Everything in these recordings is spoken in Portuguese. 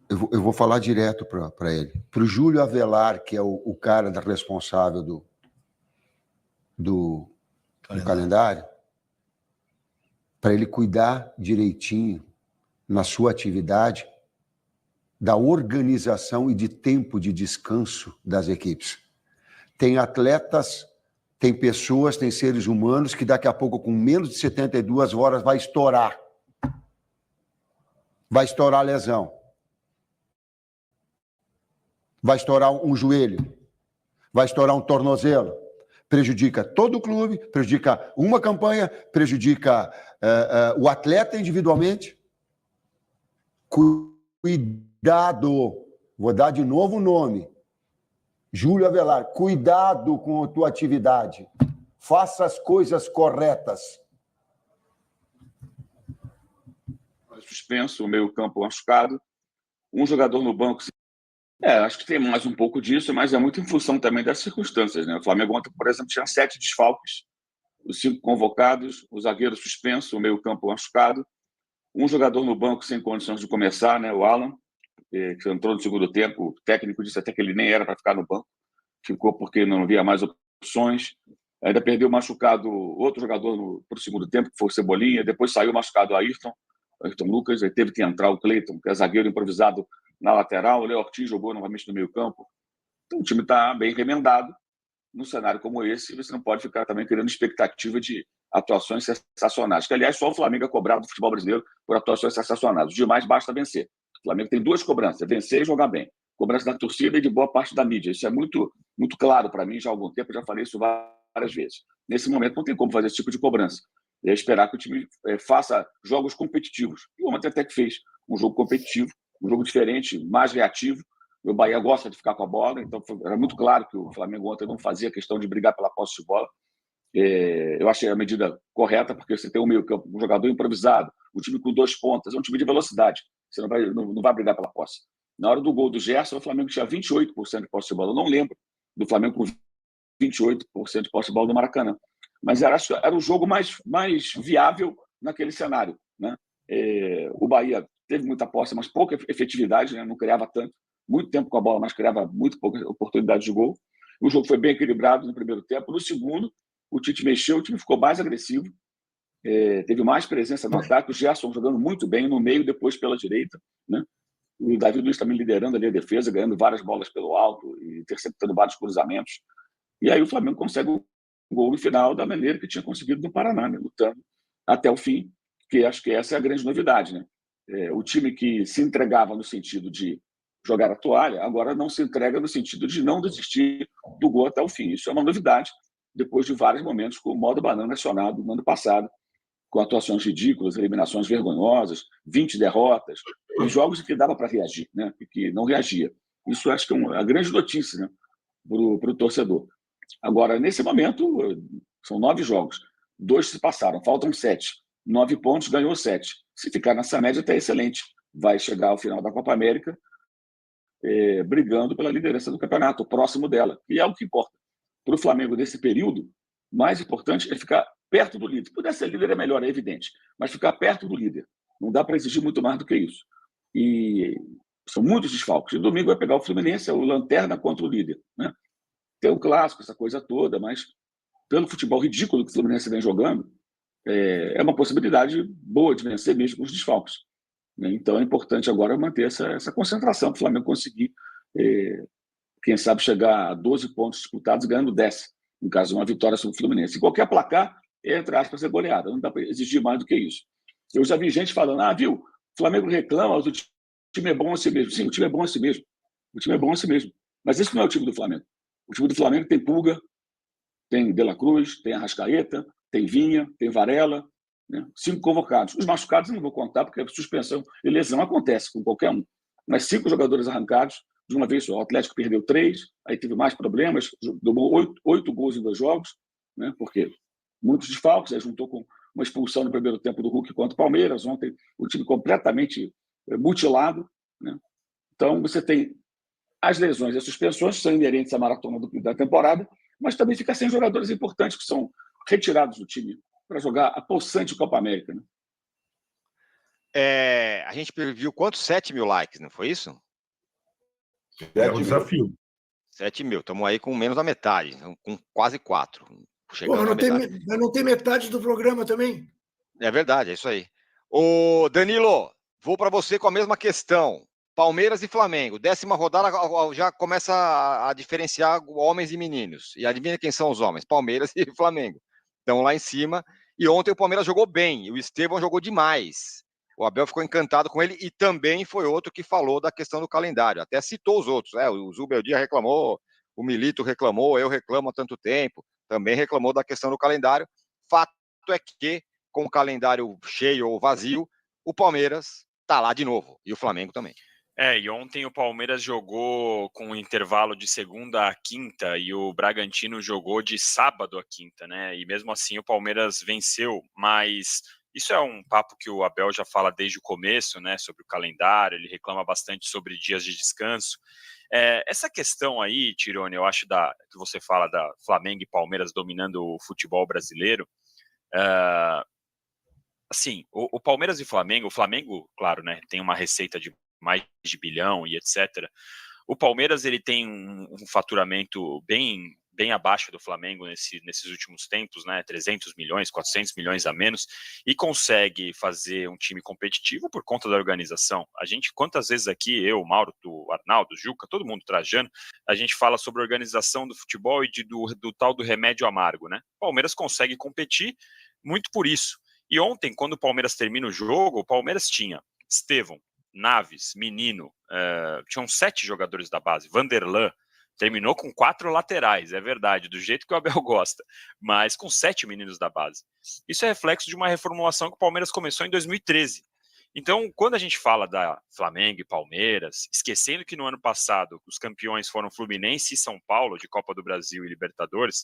eu vou falar direto para ele. Para o Júlio Avelar, que é o cara responsável do calendário, para ele cuidar direitinho na sua atividade da organização e de tempo de descanso das equipes. Tem atletas, tem pessoas, tem seres humanos que daqui a pouco, com menos de 72 horas, vai estourar. Vai estourar a lesão. Vai estourar um joelho. Vai estourar um tornozelo. Prejudica todo o clube, prejudica uma campanha, prejudica o atleta individualmente. Cuidado. Vou dar de novo o nome. Júlio Avelar, cuidado com a tua atividade. Faça as coisas corretas. Suspenso, o meio-campo machucado. Um jogador no banco. Acho que tem mais um pouco disso, mas é muito em função também das circunstâncias, né? O Flamengo ontem, por exemplo, tinha 7 desfalques, os 5 convocados, o zagueiro suspenso, o meio-campo machucado, um jogador no banco sem condições de começar, né? O Alan, que entrou no segundo tempo, o técnico disse até que ele nem era para ficar no banco, ficou porque não havia mais opções. Ainda perdeu machucado outro jogador para o segundo tempo, que foi o Cebolinha, depois saiu machucado o Ayrton Lucas, aí teve que entrar o Cleiton, que é zagueiro improvisado na lateral, o Léo Ortiz jogou novamente no meio-campo. Então o time está bem remendado. Num cenário como esse, você não pode ficar também criando expectativa de atuações sensacionais. Que, aliás, só o Flamengo é cobrado do futebol brasileiro por atuações sensacionais. Os demais basta vencer. O Flamengo tem 2 cobranças, vencer e jogar bem. Cobrança da torcida e de boa parte da mídia. Isso é muito, muito claro para mim já há algum tempo, eu já falei isso várias vezes. Nesse momento não tem como fazer esse tipo de cobrança. É esperar que o time faça jogos competitivos. E ontem até que fez um jogo competitivo, um jogo diferente, mais reativo. O Bahia gosta de ficar com a bola, então era muito claro que o Flamengo ontem não fazia questão de brigar pela posse de bola. Eu achei a medida correta, porque você tem um meio-campo, um jogador improvisado, um time com 2 pontas, é um time de velocidade, você não vai brigar pela posse. Na hora do gol do Gerson, o Flamengo tinha 28% de posse de bola. Eu não lembro do Flamengo com 28% de posse de bola do Maracanã. Mas era o jogo mais viável naquele cenário, né? O Bahia teve muita posse, mas pouca efetividade, né? Não criava tanto. Muito tempo com a bola, mas criava muito pouca oportunidade de gol. O jogo foi bem equilibrado no primeiro tempo. No segundo, o Tite mexeu, o time ficou mais agressivo, teve mais presença no ataque. O Gerson jogando muito bem no meio, depois pela direita, né? O Davi Luiz também liderando ali a defesa, ganhando várias bolas pelo alto e interceptando vários cruzamentos. E aí o Flamengo consegue um gol no final da maneira que tinha conseguido no Paraná, né? Lutando até o fim, que acho que essa é a grande novidade, né? O time que se entregava no sentido de jogar a toalha, agora não se entrega no sentido de não desistir do gol até o fim. Isso é uma novidade, depois de vários momentos com o modo banana acionado no ano passado, com atuações ridículas, eliminações vergonhosas, 20 derrotas, em jogos em que dava para reagir, né? E que não reagia. Isso acho que é a grande notícia, né? Para o torcedor. Agora, nesse momento, são 9 jogos. 2 se passaram, faltam 7. 9 pontos, ganhou 7. Se ficar nessa média, está excelente. Vai chegar ao final da Copa América brigando pela liderança do campeonato, próximo dela. E é o que importa. Para o Flamengo, nesse período, mais importante é ficar perto do líder. Se puder ser líder é melhor, é evidente. Mas ficar perto do líder. Não dá para exigir muito mais do que isso. E são muitos desfalques. E domingo vai pegar o Fluminense, é o lanterna contra o líder, né? Tem o clássico, essa coisa toda, mas pelo futebol ridículo que o Fluminense vem jogando, é uma possibilidade boa de vencer mesmo com os desfalques, né? Então é importante agora manter essa concentração para o Flamengo conseguir, quem sabe, chegar a 12 pontos disputados ganhando 10, no caso de uma vitória sobre o Fluminense. E qualquer placar, entre aspas, é goleada, não dá para exigir mais do que isso. Eu já vi gente falando, viu, o Flamengo reclama, mas o time é bom a si mesmo. Sim, o time é bom a si mesmo. O time é bom a si mesmo. Mas esse não é o time do Flamengo. O time do Flamengo tem Pulga, tem De La Cruz, tem Arrascaeta, tem Vinha, tem Varela, né? 5 convocados. Os machucados eu não vou contar, porque a suspensão e lesão acontece com qualquer um. Mas 5 jogadores arrancados de uma vez só. O Atlético perdeu 3, aí teve mais problemas, tomou 8 gols em 2 jogos, né? Porque muitos desfalques, aí juntou com uma expulsão no primeiro tempo do Hulk contra o Palmeiras. Ontem o time completamente mutilado, né? Então você tem as lesões e as suspensões, que são inerentes à maratona da temporada, mas também fica sem jogadores importantes que são retirados do time para jogar a possante Copa América, né? A gente viu quantos? 7 mil likes, não foi isso? É um desafio. 7 mil, estamos aí com menos da metade, com quase 4. Pô, mas não tem metade do programa também? É verdade, é isso aí. Ô, Danilo, vou para você com a mesma questão. Palmeiras e Flamengo, 10ª rodada já começa a diferenciar homens e meninos. E adivinha quem são os homens? Palmeiras e Flamengo. Estão lá em cima. E ontem o Palmeiras jogou bem, e o Estevão jogou demais. O Abel ficou encantado com ele e também foi outro que falou da questão do calendário. Até citou os outros. O Zubeldia reclamou, o Milito reclamou, eu reclamo há tanto tempo. Também reclamou da questão do calendário. Fato é que, com o calendário cheio ou vazio, o Palmeiras está lá de novo. E o Flamengo também. E ontem o Palmeiras jogou com um intervalo de segunda a quinta e o Bragantino jogou de sábado a quinta, né? E mesmo assim o Palmeiras venceu, mas isso é um papo que o Abel já fala desde o começo, né? Sobre o calendário, ele reclama bastante sobre dias de descanso. Essa questão aí, Tirone, eu acho que você fala da Flamengo e Palmeiras dominando o futebol brasileiro, assim, o Palmeiras e o Flamengo, claro, né? Tem uma receita de mais de bilhão e etc. O Palmeiras ele tem um faturamento bem abaixo do Flamengo nesses últimos tempos, né? 300 milhões, 400 milhões a menos, e consegue fazer um time competitivo por conta da organização. A gente, quantas vezes aqui, eu, Mauro, o Arnaldo, o Juca, todo mundo trajando, a gente fala sobre a organização do futebol e do tal do remédio amargo, né? O Palmeiras consegue competir muito por isso. E ontem, quando o Palmeiras termina o jogo, o Palmeiras tinha Estevão, Naves, Menino, tinham 7 jogadores da base, Vanderlan, terminou com 4 laterais, é verdade, do jeito que o Abel gosta, mas com 7 meninos da base. Isso é reflexo de uma reformulação que o Palmeiras começou em 2013. Então, quando a gente fala da Flamengo e Palmeiras, esquecendo que no ano passado os campeões foram Fluminense e São Paulo, de Copa do Brasil e Libertadores,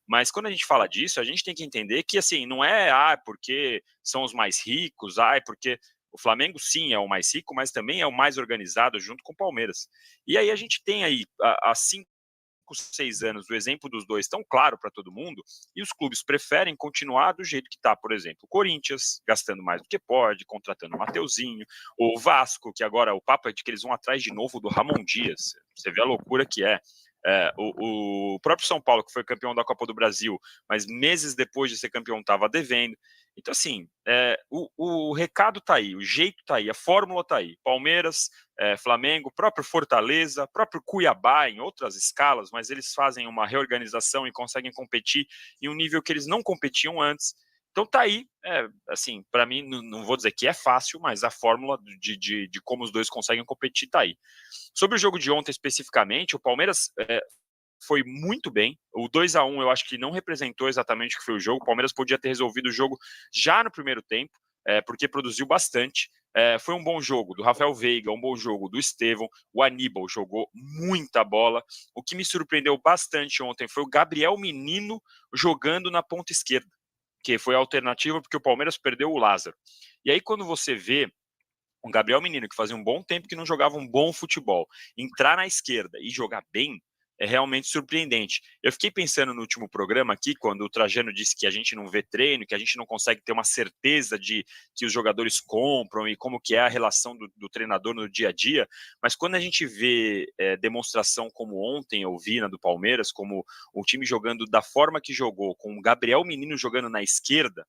mas quando a gente fala disso, a gente tem que entender que, assim, não é porque são os mais ricos, é porque o Flamengo, sim, é o mais rico, mas também é o mais organizado junto com o Palmeiras. E aí a gente tem aí, há 5, 6 anos, o exemplo dos dois tão claro para todo mundo, e os clubes preferem continuar do jeito que está, por exemplo, o Corinthians, gastando mais do que pode, contratando o Mateuzinho, o Vasco, que agora o papo é de que eles vão atrás de novo do Ramon Dias. Você vê a loucura que é. O próprio São Paulo, que foi campeão da Copa do Brasil, mas meses depois de ser campeão estava devendo. Então, assim, o recado está aí, o jeito está aí, a fórmula está aí. Palmeiras, Flamengo, próprio Fortaleza, próprio Cuiabá em outras escalas, mas eles fazem uma reorganização e conseguem competir em um nível que eles não competiam antes. Então tá aí, assim, para mim, não vou dizer que é fácil, mas a fórmula de como os dois conseguem competir tá aí. Sobre o jogo de ontem especificamente, o Palmeiras foi muito bem. O 2-1 eu acho que não representou exatamente o que foi o jogo. O Palmeiras podia ter resolvido o jogo já no primeiro tempo, porque produziu bastante. Foi um bom jogo do Rafael Veiga, um bom jogo do Estevão. O Aníbal jogou muita bola. O que me surpreendeu bastante ontem foi o Gabriel Menino jogando na ponta esquerda, que foi a alternativa porque o Palmeiras perdeu o Lázaro. E aí quando você vê um Gabriel Menino que fazia um bom tempo que não jogava um bom futebol, entrar na esquerda e jogar bem, é realmente surpreendente. Eu fiquei pensando no último programa aqui, quando o Trajano disse que a gente não vê treino, que a gente não consegue ter uma certeza de que os jogadores compram e como que é a relação do treinador no dia a dia, mas quando a gente vê demonstração como ontem eu vi na do Palmeiras, como o time jogando da forma que jogou, com o Gabriel Menino jogando na esquerda,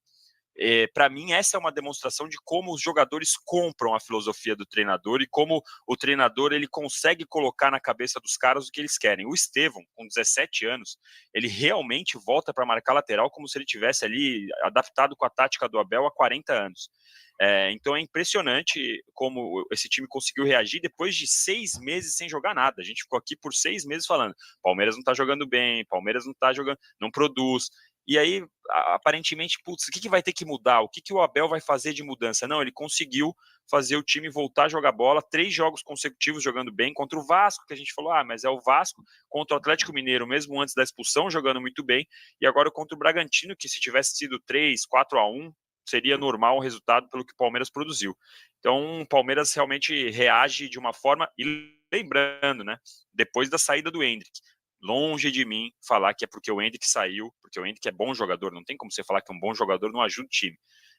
para mim essa é uma demonstração de como os jogadores compram a filosofia do treinador e como o treinador ele consegue colocar na cabeça dos caras o que eles querem. O Estevão, com 17 anos, ele realmente volta para marcar lateral como se ele tivesse ali adaptado com a tática do Abel há 40 anos. Então é impressionante como esse time conseguiu reagir depois de 6 meses sem jogar nada. A gente ficou aqui por 6 meses falando, Palmeiras não está jogando bem, Palmeiras não está jogando, não produz. E aí, aparentemente, putz, o que vai ter que mudar? O que o Abel vai fazer de mudança? Não, ele conseguiu fazer o time voltar a jogar bola, 3 jogos consecutivos jogando bem, contra o Vasco, que a gente falou, mas é o Vasco, contra o Atlético Mineiro, mesmo antes da expulsão, jogando muito bem, e agora contra o Bragantino, que se tivesse sido 3-4-1, seria normal o resultado pelo que o Palmeiras produziu. Então, o Palmeiras realmente reage de uma forma, e lembrando, né, depois da saída do Endrick, longe de mim falar que é porque o Endrick saiu, porque o Endrick é bom jogador, não tem como você falar que um bom jogador não ajuda o time.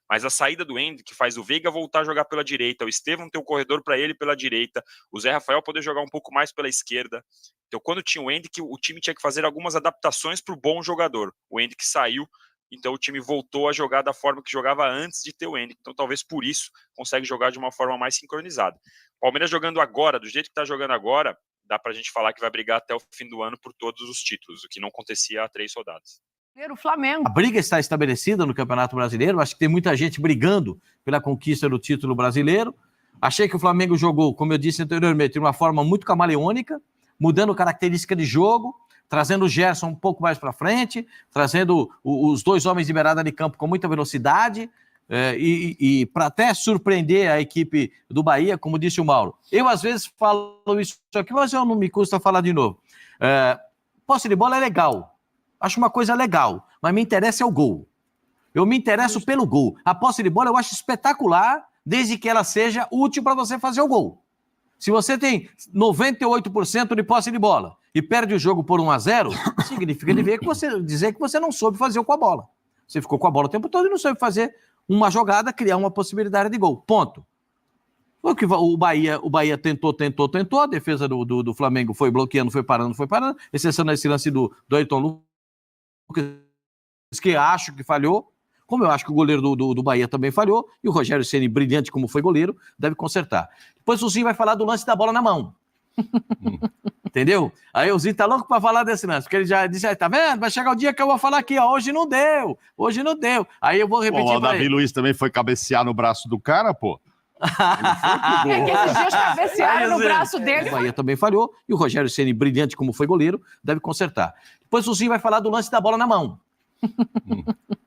mas a saída do Endrick faz o Veiga voltar a jogar pela direita, o Estevão ter o corredor para ele pela direita, o Zé Rafael poder jogar um pouco mais pela esquerda. Então, quando tinha o Endrick, o time tinha que fazer algumas adaptações para o bom jogador. O Endrick saiu, então o time voltou a jogar da forma que jogava antes de ter o Endrick. Então, talvez por isso, consegue jogar de uma forma mais sincronizada. Palmeiras jogando agora, do jeito que está jogando agora, dá para a gente falar que vai brigar até o fim do ano por todos os títulos, o que não acontecia há 3 rodadas. O Flamengo. A briga está estabelecida no Campeonato Brasileiro. Acho que tem muita gente brigando pela conquista do título brasileiro. Achei que o Flamengo jogou, como eu disse anteriormente, de uma forma muito camaleônica, mudando característica de jogo, trazendo o Gerson um pouco mais para frente, trazendo os 2 homens de beirada de campo com muita velocidade, e para até surpreender a equipe do Bahia, como disse o Mauro. Eu, às vezes, falo isso aqui, mas eu não me custa falar de novo. Posse de bola é legal. Acho uma coisa legal, mas me interessa é o gol. Eu me interesso pelo gol. A posse de bola eu acho espetacular, desde que ela seja útil para você fazer o gol. Se você tem 98% de posse de bola e perde o jogo por 1-0, significa dizer que você não soube fazer com a bola. Você ficou com a bola o tempo todo e não soube fazer uma jogada, criar uma possibilidade de gol. Ponto. O Bahia tentou, a defesa do Flamengo foi bloqueando, foi parando, exceção nesse lance do Ayrton Lucas, que acho que falhou, como eu acho que o goleiro do Bahia também falhou, e o Rogério Ceni, brilhante como foi goleiro, deve consertar. Depois o Zinho vai falar do lance da bola na mão. Entendeu? Aí o Zinho tá louco pra falar desse lance, porque ele já disse, tá vendo? Vai chegar o dia que eu vou falar aqui, ó, hoje não deu. Aí eu vou repetir. O Davi Luiz também foi cabecear no braço do cara, pô. É que esses dias cabecearam no braço dele. O Bahia também falhou, e o Rogério Ceni, brilhante como foi goleiro, deve consertar. Depois o Zinho vai falar do lance da bola na mão.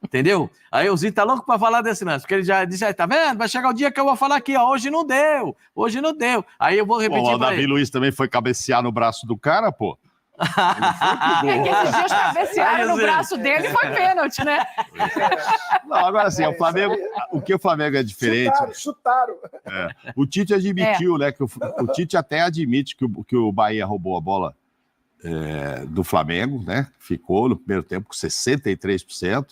Entendeu? Aí o Zinho tá louco pra falar desse lance, porque ele já disse, tá vendo? Vai chegar o dia que eu vou falar aqui, ó, hoje não deu. Aí eu vou repetir. O Davi Luiz também foi cabecear no braço do cara, pô. É que esses dias cabecearam no braço dele e foi pênalti, né? Não, agora sim, o que o Flamengo é diferente. Chutaram. O Tite admitiu, né? Que o Tite até admite que o Bahia roubou a bola do Flamengo, né? Ficou no primeiro tempo com 63%,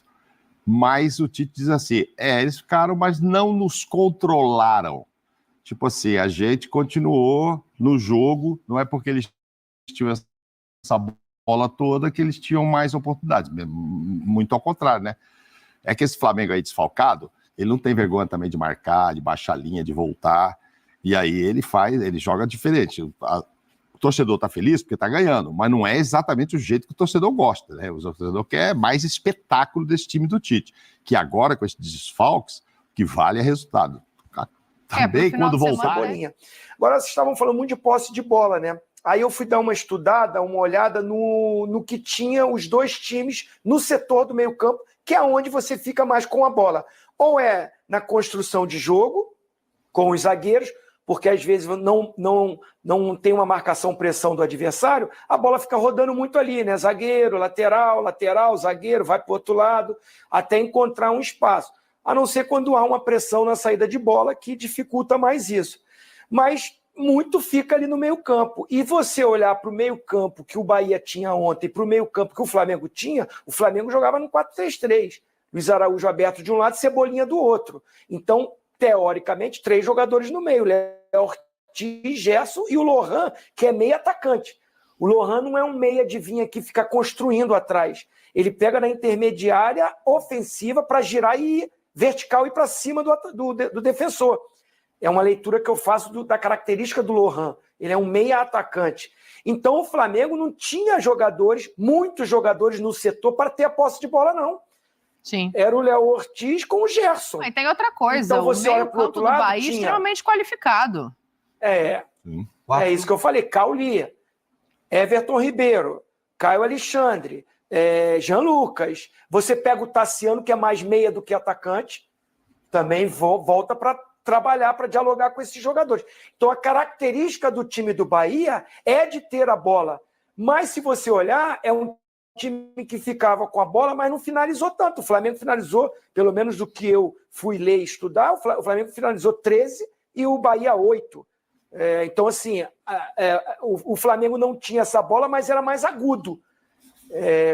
mas o Tite diz assim: eles ficaram, mas não nos controlaram. Tipo assim, a gente continuou no jogo, não é porque eles tinham essa bola toda que eles tinham mais oportunidades, muito ao contrário, né? É que esse Flamengo aí desfalcado, ele não tem vergonha também de marcar, de baixar a linha, de voltar, e aí ele joga diferente. O torcedor tá feliz porque tá ganhando, mas não é exatamente o jeito que o torcedor gosta, né? O torcedor quer mais espetáculo desse time do Tite, que agora com esses desfalques, que vale é resultado. Também quando voltar... Agora, vocês estavam falando muito de posse de bola, né? Aí eu fui dar uma estudada, uma olhada no que tinha os 2 times no setor do meio campo, que é onde você fica mais com a bola. Ou é na construção de jogo, com os zagueiros, porque às vezes não tem uma marcação-pressão do adversário, a bola fica rodando muito ali, né? Zagueiro, lateral, zagueiro, vai para o outro lado, até encontrar um espaço. A não ser quando há uma pressão na saída de bola, que dificulta mais isso. Mas muito fica ali no meio-campo. E você olhar para o meio-campo que o Bahia tinha ontem, para o meio-campo que o Flamengo tinha, o Flamengo jogava no 4-3-3. Luiz Araújo aberto de um lado e Cebolinha do outro. Então, teoricamente, 3 jogadores no meio. Léo Ortiz, Gerson e o Lohan, que é meio atacante. O Lohan não é um meia de vinha que fica construindo atrás. Ele pega na intermediária ofensiva para girar e ir vertical e para cima do defensor. É uma leitura que eu faço da característica do Lohan. Ele é um meia atacante. Então o Flamengo não tinha muitos jogadores no setor para ter a posse de bola, não. Sim. Era o Léo Ortiz com o Gerson. E tem outra coisa, então, você o meio-campo do Bahia extremamente qualificado. É isso que eu falei. Cauli, Everton Ribeiro, Caio Alexandre, Jean Lucas. Você pega o Tassiano, que é mais meia do que atacante, também volta para trabalhar, para dialogar com esses jogadores. Então, a característica do time do Bahia é de ter a bola. Mas, se você olhar, é um time que ficava com a bola, mas não finalizou tanto. O Flamengo finalizou, pelo menos do que eu fui ler e estudar, o Flamengo finalizou 13 e o Bahia 8. Então, assim, o Flamengo não tinha essa bola, mas era mais agudo.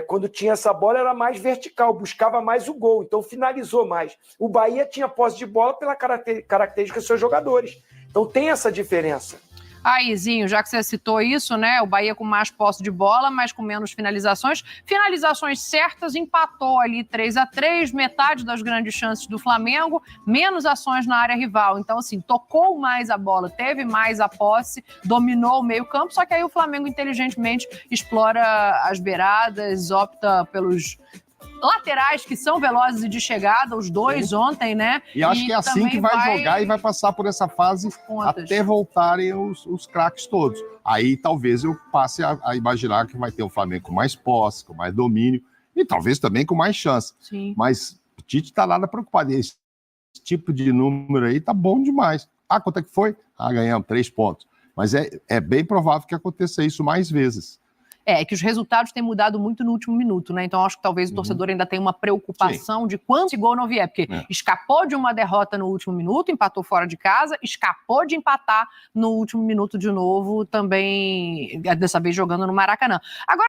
quando tinha essa bola, era mais vertical, buscava mais o gol, então finalizou mais. O Bahia tinha posse de bola pela característica dos seus jogadores. Então tem essa diferença. Aí, Zinho, já que você citou isso, né? O Bahia com mais posse de bola, mas com menos finalizações. Finalizações certas, empatou ali 3-3, metade das grandes chances do Flamengo, menos ações na área rival. Então, assim, tocou mais a bola, teve mais a posse, dominou o meio-campo, só que aí o Flamengo inteligentemente explora as beiradas, opta pelos laterais que são velozes e de chegada, os dois ontem, né? E acho que é assim que vai jogar e vai passar por essa fase até voltarem os craques todos. Aí talvez eu passe a imaginar que vai ter um Flamengo com mais posse, com mais domínio e talvez também com mais chance. Sim. Mas o Tite tá nada preocupado. Esse tipo de número aí tá bom demais. Ah, quanto é que foi? Ah, ganhamos 3 pontos. Mas é bem provável que aconteça isso mais vezes. É que os resultados têm mudado muito no último minuto, né? Então acho que talvez o torcedor ainda tenha uma preocupação de quando esse gol não vier, porque escapou de uma derrota no último minuto, empatou fora de casa, escapou de empatar no último minuto de novo, também, dessa vez jogando no Maracanã. Agora